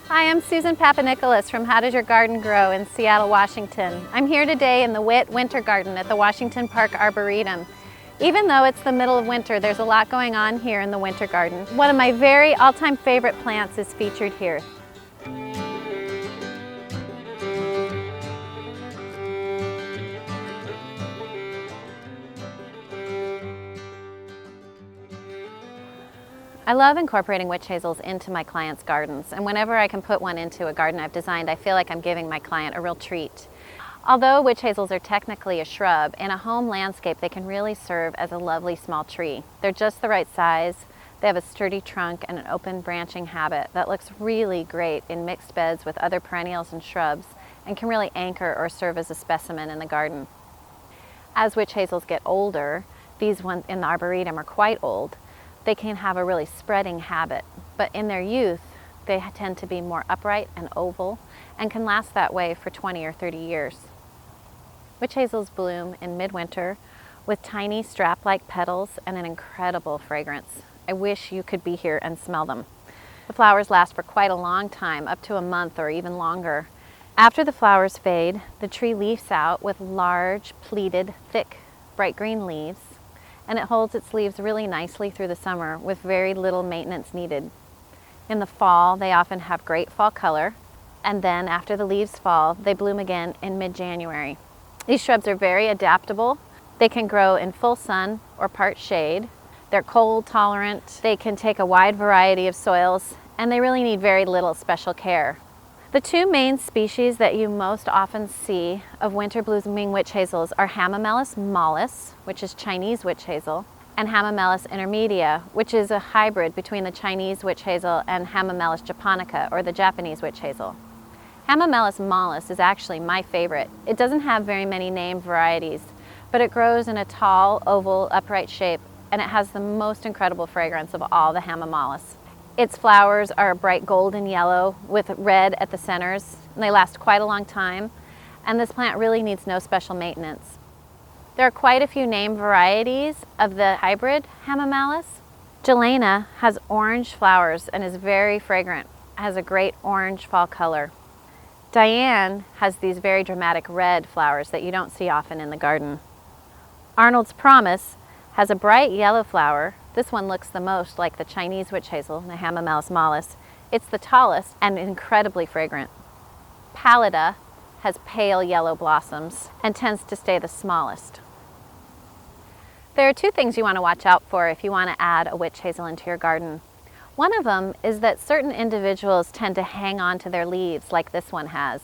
Hi, I'm Susan Papanicholas from How Does Your Garden Grow in Seattle, Washington. I'm here today in the Witt Winter Garden at the Washington Park Arboretum. Even though it's the middle of winter, there's a lot going on here in the Winter Garden. One of my very all-time favorite plants is featured here. I love incorporating witch hazels into my clients' gardens, and whenever I can put one into a garden I've designed, I feel like I'm giving my client a real treat. Although witch hazels are technically a shrub, in a home landscape they can really serve as a lovely small tree. They're just the right size, they have a sturdy trunk and an open branching habit that looks really great in mixed beds with other perennials and shrubs, and can really anchor or serve as a specimen in the garden. As witch hazels get older, these ones in the Arboretum are quite old, they can have a really spreading habit, but in their youth they tend to be more upright and oval and can last that way for 20 or 30 years. Witch hazels bloom in midwinter with tiny strap-like petals and an incredible fragrance. I wish you could be here and smell them. The flowers last for quite a long time, up to a month or even longer. After the flowers fade, the tree leaves out with large, pleated, thick, bright green leaves, and it holds its leaves really nicely through the summer with very little maintenance needed. In the fall, they often have great fall color, and then after the leaves fall, they bloom again in mid-January. These shrubs are very adaptable. They can grow in full sun or part shade. They're cold tolerant. They can take a wide variety of soils, and they really need very little special care. The two main species that you most often see of winter blooming witch hazels are Hamamelis mollis, which is Chinese witch hazel, and Hamamelis intermedia, which is a hybrid between the Chinese witch hazel and Hamamelis japonica, or the Japanese witch hazel. Hamamelis mollis is actually my favorite. It doesn't have very many named varieties, but it grows in a tall, oval, upright shape, and it has the most incredible fragrance of all the Hamamelis. Its flowers are a bright golden yellow with red at the centers, and they last quite a long time, and this plant really needs no special maintenance. There are quite a few named varieties of the hybrid Hamamelis. Jelena has orange flowers and is very fragrant, has a great orange fall color. Diane has these very dramatic red flowers that you don't see often in the garden. Arnold's Promise has a bright yellow flower. This one looks the most like the Chinese witch hazel, the Hamamelis mollis. It's the tallest and incredibly fragrant. Pallida has pale yellow blossoms and tends to stay the smallest. There are two things you want to watch out for if you want to add a witch hazel into your garden. One of them is that certain individuals tend to hang on to their leaves like this one has.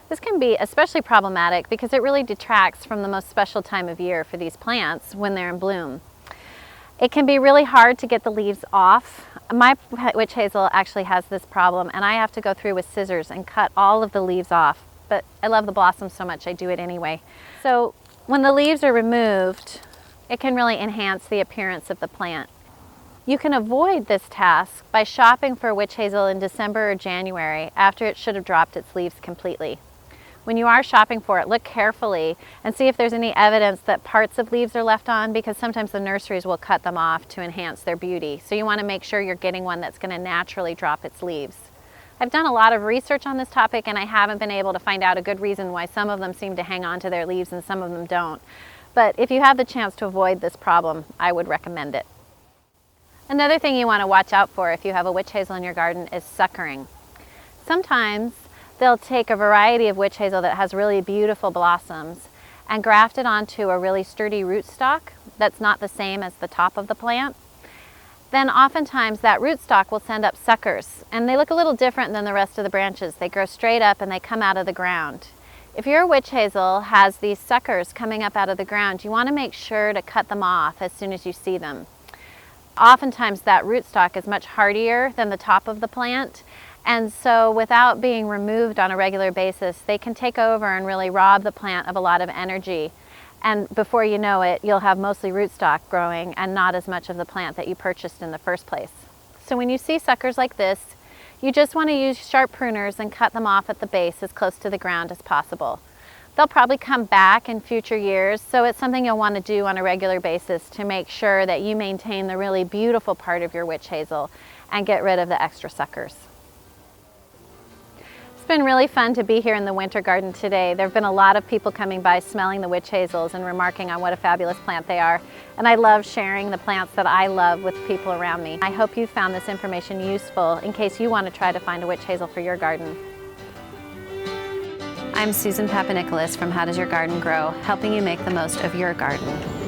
This can be especially problematic because it really detracts from the most special time of year for these plants when they're in bloom. It can be really hard to get the leaves off. My witch hazel actually has this problem, and I have to go through with scissors and cut all of the leaves off, but I love the blossoms so much I do it anyway. So when the leaves are removed, it can really enhance the appearance of the plant. You can avoid this task by shopping for witch hazel in December or January after it should have dropped its leaves completely. When you are shopping for it, look carefully and see if there's any evidence that parts of leaves are left on, because sometimes the nurseries will cut them off to enhance their beauty. So you want to make sure you're getting one that's going to naturally drop its leaves. I've done a lot of research on this topic, and I haven't been able to find out a good reason why some of them seem to hang on to their leaves and some of them don't. But if you have the chance to avoid this problem, I would recommend it. Another thing you want to watch out for if you have a witch hazel in your garden is suckering. Sometimes they'll take a variety of witch hazel that has really beautiful blossoms and graft it onto a really sturdy rootstock that's not the same as the top of the plant. Then oftentimes that rootstock will send up suckers, and they look a little different than the rest of the branches. They grow straight up and they come out of the ground. If your witch hazel has these suckers coming up out of the ground, you want to make sure to cut them off as soon as you see them. Oftentimes that rootstock is much hardier than the top of the plant, and so without being removed on a regular basis, they can take over and really rob the plant of a lot of energy. And before you know it, you'll have mostly rootstock growing and not as much of the plant that you purchased in the first place. So when you see suckers like this, you just want to use sharp pruners and cut them off at the base as close to the ground as possible. They'll probably come back in future years, so it's something you'll want to do on a regular basis to make sure that you maintain the really beautiful part of your witch hazel and get rid of the extra suckers. It's been really fun to be here in the winter garden today. There have been a lot of people coming by smelling the witch hazels and remarking on what a fabulous plant they are. And I love sharing the plants that I love with people around me. I hope you found this information useful in case you want to try to find a witch hazel for your garden. I'm Susan Papanicholas from How Does Your Garden Grow, helping you make the most of your garden.